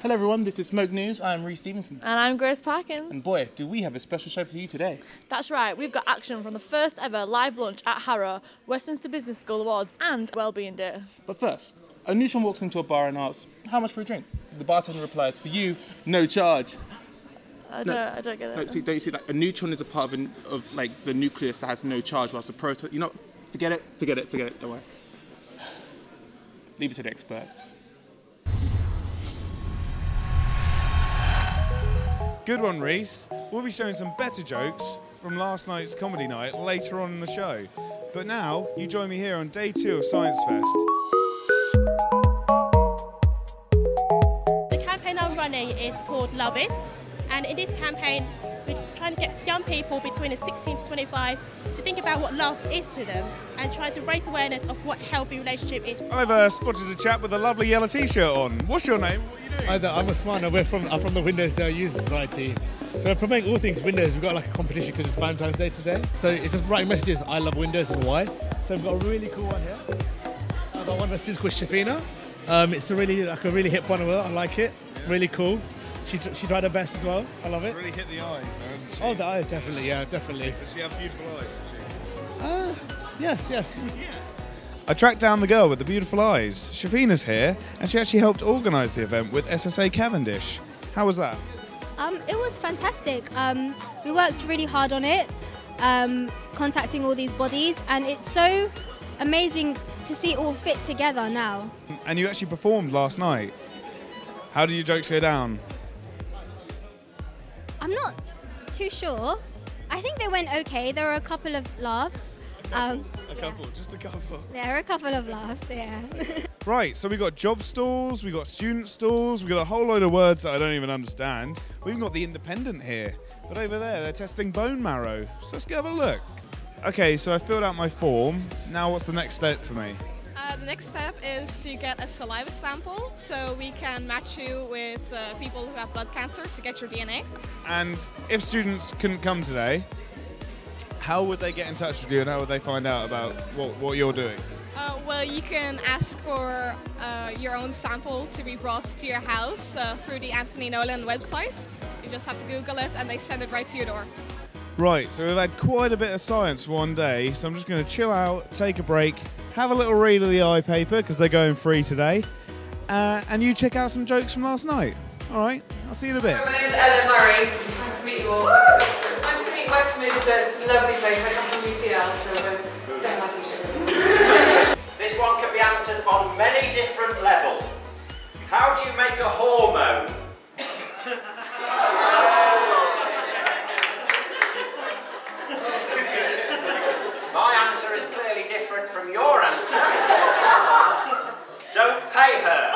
Hello everyone, this is Smoke News. I'm Reece Stevenson. And I'm Grace Parkins. And boy, do we have a special show for you today. That's right, we've got action from the first ever live lunch at Harrow, Westminster Business School Awards and Wellbeing Day. But first, a neutron walks into a bar and asks, how much for a drink? The bartender replies, for you, no charge. I don't get it. No, see, don't you see that? A neutron is a part of like the nucleus that has no charge, whilst a proton, you know, forget it, don't worry. Leave it to the experts. Good one, Reece. We'll be showing some better jokes from last night's comedy night later on in the show. But now, you join me here on day 2 of Science Fest. The campaign I'm running is called Love Is, and in this campaign we're just trying to get young people between 16 to 25 to think about what love is to them and try to raise awareness of what healthy relationship is. I've spotted a chap with a lovely yellow t-shirt on. What's your name? What are you doing? Hi there, I'm Osman. I'm from the Windows User Society. So we're promoting all things Windows. We've got like a competition because it's Valentine's Day today. So it's just writing messages, I love Windows and why. So we've got a really cool one here. I've got one of our students called Shafina. It's a really hip one of her. I like it. Really cool. She tried her best as well. I love it. Really hit the eyes though, hasn't she? Oh, the eyes, definitely, yeah, definitely. Does she have beautiful eyes, does she? Yes. I tracked down the girl with the beautiful eyes. Shafina's here, and she actually helped organise the event with SSA Cavendish. How was that? It was fantastic. We worked really hard on it, contacting all these bodies, and it's so amazing to see it all fit together now. And you actually performed last night. How did your jokes go down? I'm not too sure. I think they went okay. There were a couple of laughs. Just a couple. There were a couple of laughs, yeah. Right, so we got job stalls, we got student stalls, we got a whole load of words that I don't even understand. We've got the Independent here, but over there they're testing bone marrow. So let's go have a look. Okay, so I filled out my form. Now what's the next step for me? The next step is to get a saliva sample so we can match you with people who have blood cancer to get your DNA. And if students couldn't come today, how would they get in touch with you and how would they find out about what you're doing? Well, you can ask for your own sample to be brought to your house through the Anthony Nolan website. You just have to Google it and they send it right to your door. Right, so we've had quite a bit of science for one day, so I'm just going to chill out, take a break, have a little read of the eye paper because they're going free today, and you check out some jokes from last night. All right, I'll see you in a bit. My name's Ellen Murray. Nice to meet you all. Nice to meet Westminster. It's a lovely place. I come from UCL, so we don't like each other. This one can be answered on many different levels. How do you make a hormone? My answer is clearly different from your answer. Don't pay her.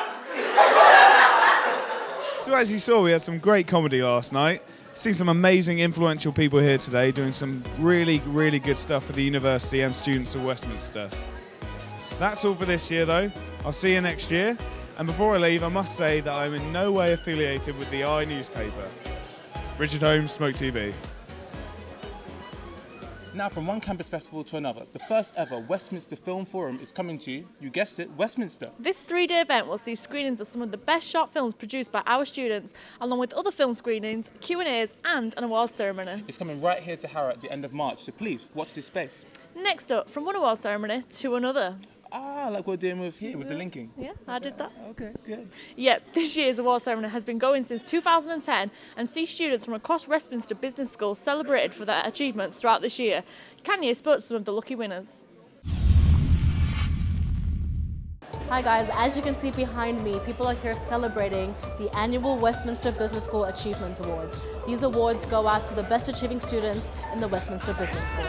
So as you saw, we had some great comedy last night. Seen some amazing, influential people here today doing some really, really good stuff for the university and students of Westminster. That's all for this year, though. I'll see you next year. And before I leave, I must say that I'm in no way affiliated with the I newspaper. Richard Holmes, Smoke TV. Now from one campus festival to another, the first ever Westminster Film Forum is coming to you guessed it, Westminster. This 3-day event will see screenings of some of the best short films produced by our students, along with other film screenings, Q&As and an awards ceremony. It's coming right here to Harrow at the end of March, so please watch this space. Next up, from one awards ceremony to another. Ah, like we're doing with here, with the linking. Yeah, I did that. Okay, good. Yep, this year's award ceremony has been going since 2010 and sees students from across Westminster Business School celebrated for their achievements throughout this year. Kanye spoke to some of the lucky winners. Hi guys, as you can see behind me, people are here celebrating the annual Westminster Business School Achievement Awards. These awards go out to the best achieving students in the Westminster Business School.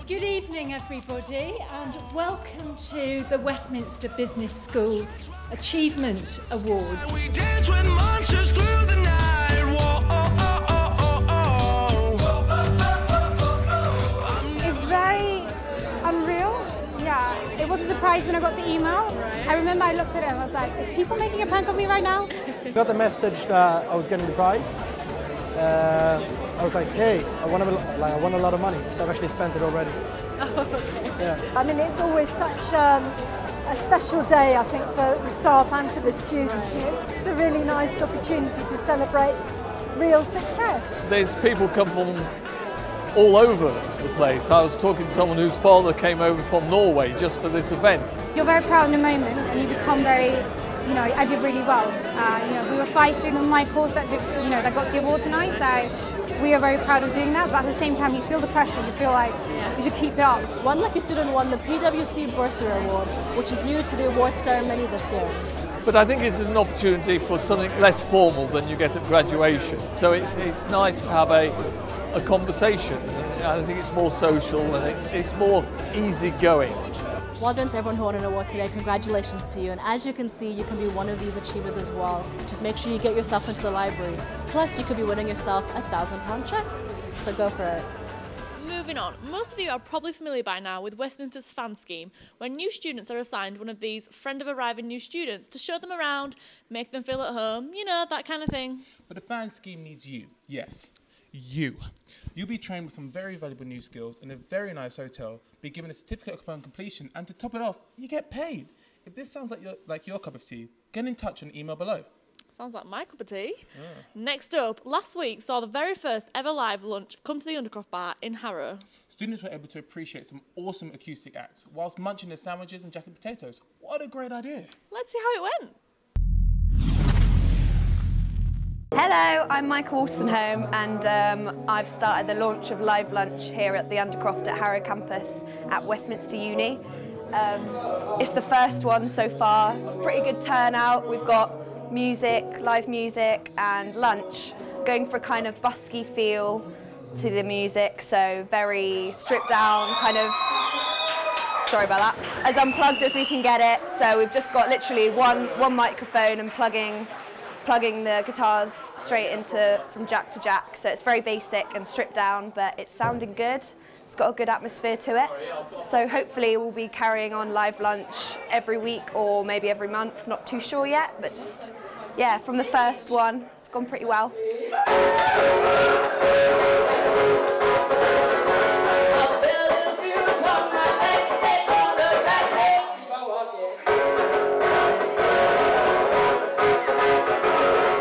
Good evening everybody and welcome to the Westminster Business School Achievement Awards. We dance with monsters through the night. It's very unreal. Yeah, it was a surprise when I got the email. I remember I looked at it and I was like, is people making a prank of me right now? I got the message that I was getting the prize. I was like, hey, I won a lot of money, so I've actually spent it already. Yeah. I mean, it's always such a special day, I think, for the staff and for the students. It's a really nice opportunity to celebrate real success. There's people come from all over the place. I was talking to someone whose father came over from Norway just for this event. You're very proud in the moment and you become very, I did really well. We were 5 students on my course that that got the award tonight, so we are very proud of doing that, but at the same time you feel the pressure, you feel like you should keep it up. One lucky student won the PwC Bursary Award, which is new to the awards ceremony this year. But I think this is an opportunity for something less formal than you get at graduation. So it's nice to have a conversation. I think it's more social and it's more easygoing. Well done to everyone who won an award today. Congratulations to you. And as you can see, you can be one of these achievers as well. Just make sure you get yourself into the library. Plus, you could be winning yourself a £1,000 cheque. So go for it. Moving on, most of you are probably familiar by now with Westminster's fan scheme, where new students are assigned one of these friend of arriving new students to show them around, make them feel at home, that kind of thing. But the fan scheme needs you. Yes, you. You'll be trained with some very valuable new skills in a very nice hotel, be given a certificate upon completion, and to top it off, you get paid. If this sounds like your cup of tea, get in touch on the email below. Sounds like my cup of tea. Yeah. Next up, last week saw the very first ever live lunch come to the Undercroft Bar in Harrow. Students were able to appreciate some awesome acoustic acts whilst munching their sandwiches and jacket potatoes. What a great idea. Let's see how it went. Hello, I'm Michael Wolstenholme and I've started the launch of Live Lunch here at the Undercroft at Harrow campus at Westminster Uni. It's the first one so far. It's a pretty good turnout. We've got music, live music and lunch, going for a kind of busky feel to the music, so very stripped down, kind of, sorry about that, as unplugged as we can get it. So we've just got literally one microphone and plugging the guitars straight into from jack to jack, so it's very basic and stripped down, but it's sounding good. It's got a good atmosphere to it. So hopefully we'll be carrying on Live Lunch every week or maybe every month, not too sure yet, but just, yeah, from the first one, it's gone pretty well.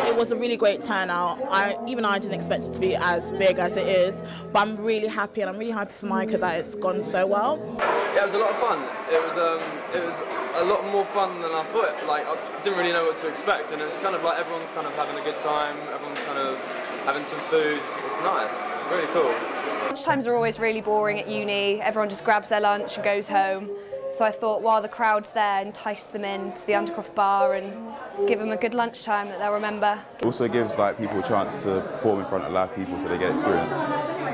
It was a really great turnout. Even I didn't expect it to be as big as it is, but I'm really happy, and I'm really happy for Micah that it's gone so well. Yeah, it was a lot of fun. It was a lot more fun than I thought. Like, I didn't really know what to expect, and it was kind of like everyone's kind of having a good time, everyone's kind of having some food. It's nice, really cool. Lunchtimes are always really boring at uni. Everyone just grabs their lunch and goes home. So I thought, while the crowd's there, entice them in to the Undercroft Bar and give them a good lunchtime that they'll remember. It also gives people a chance to perform in front of live people so they get experience.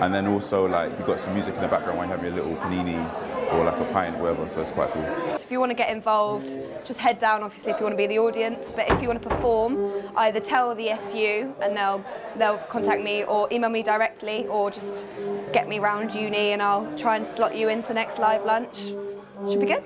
And then also you've got some music in the background while you're having a little panini or like a pint, whatever, so it's quite cool. If you want to get involved, just head down, obviously, if you want to be the audience, but if you want to perform, either tell the SU and they'll contact me, or email me directly, or just get me round uni and I'll try and slot you into the next Live Lunch. Should be good.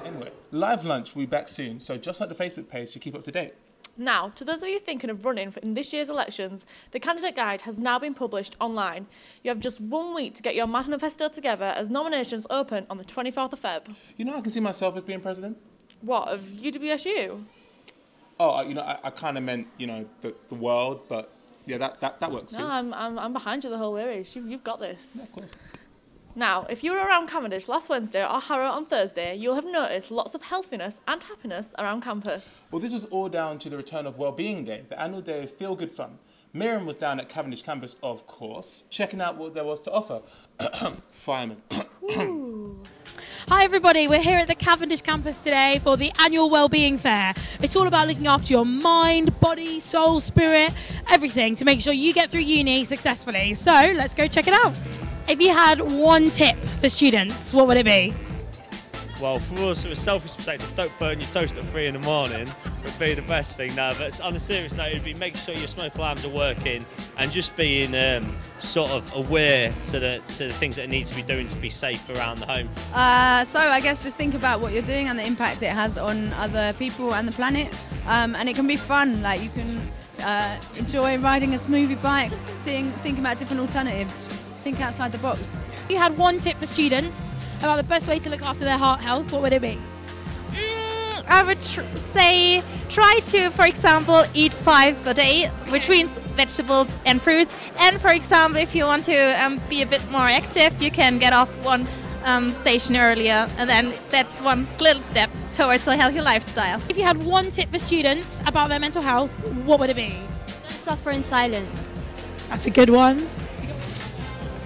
Anyway, Live Lunch will be back soon, so just like the Facebook page to keep up to date. Now, to those of you thinking of running in this year's elections, the candidate guide has now been published online. You have just 1 week to get your manifesto together as nominations open on the 24th of Feb. You know, I can see myself as being president. What, of UWSU? Oh, I kind of meant, the world, but yeah, that works too. No, I'm behind you the whole way. You've got this. Yeah, of course. Now, if you were around Cavendish last Wednesday or Harrow on Thursday, you'll have noticed lots of healthiness and happiness around campus. Well, this was all down to the return of Wellbeing Day, the annual day of feel-good fun. Miriam was down at Cavendish campus, of course, checking out what there was to offer. Fireman. Hi everybody, we're here at the Cavendish campus today for the annual Wellbeing Fair. It's all about looking after your mind, body, soul, spirit, everything to make sure you get through uni successfully. So let's go check it out. If you had one tip for students, what would it be? Well, for us, from a selfish perspective, don't burn your toast at 3 in the morning would be the best thing now. But on a serious note, it'd be making sure your smoke alarms are working and just being sort of aware to the things that it needs to be doing to be safe around the home. So I guess just think about what you're doing and the impact it has on other people and the planet. And it can be fun, like you can enjoy riding a smoothie bike, thinking about different alternatives. Think outside the box. If you had one tip for students, about the best way to look after their heart health, what would it be? I would say try to, for example, eat 5 a day, which means vegetables and fruits. And for example, if you want to be a bit more active, you can get off one station earlier, and then that's one little step towards a healthy lifestyle. If you had one tip for students about their mental health, what would it be? Don't suffer in silence. That's a good one.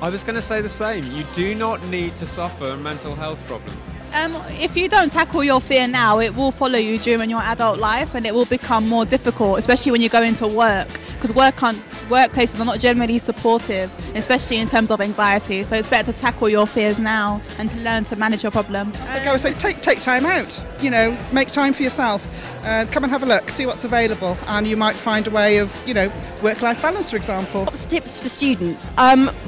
I was going to say the same. You do not need to suffer a mental health problem. If you don't tackle your fear now, it will follow you during your adult life, and it will become more difficult, especially when you go into work, because workplaces are not generally supportive, especially in terms of anxiety. So it's better to tackle your fears now and to learn to manage your problem. Like I would say, take time out. You know, make time for yourself. Come and have a look, see what's available, and you might find a way of, you know, work-life balance, for example. What's tips for students?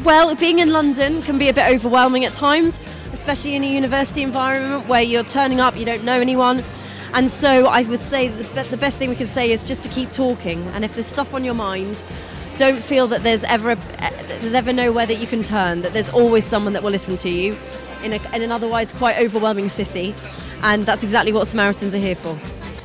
Well, being in London can be a bit overwhelming at times, especially in a university environment where you're turning up, you don't know anyone. And so I would say the best thing we can say is just to keep talking. And if there's stuff on your mind, don't feel that there's ever nowhere that you can turn, that there's always someone that will listen to you in an otherwise quite overwhelming city. And that's exactly what Samaritans are here for.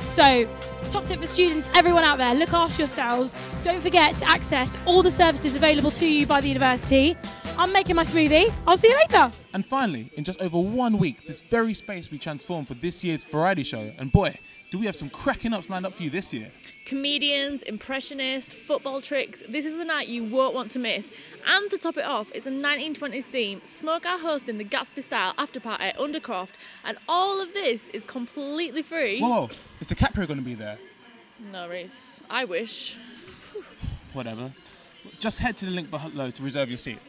So, top tip for students, everyone out there, look after yourselves. Don't forget to access all the services available to you by the university. I'm making my smoothie. I'll see you later. And finally, in just over 1 week, this very space will be transformed for this year's variety show. And boy, do we have some cracking ups lined up for you this year. Comedians, impressionists, football tricks. This is the night you won't want to miss. And to top it off, it's a 1920s theme. Smoke are hosting the Gatsby-style after-party at Undercroft. And all of this is completely free. Whoa, is DiCaprio going to be there? No, Reese. I wish. Whatever. Just head to the link below to reserve your seat.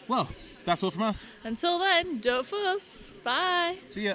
Well, that's all from us. Until then, don't fuss. Bye. See ya.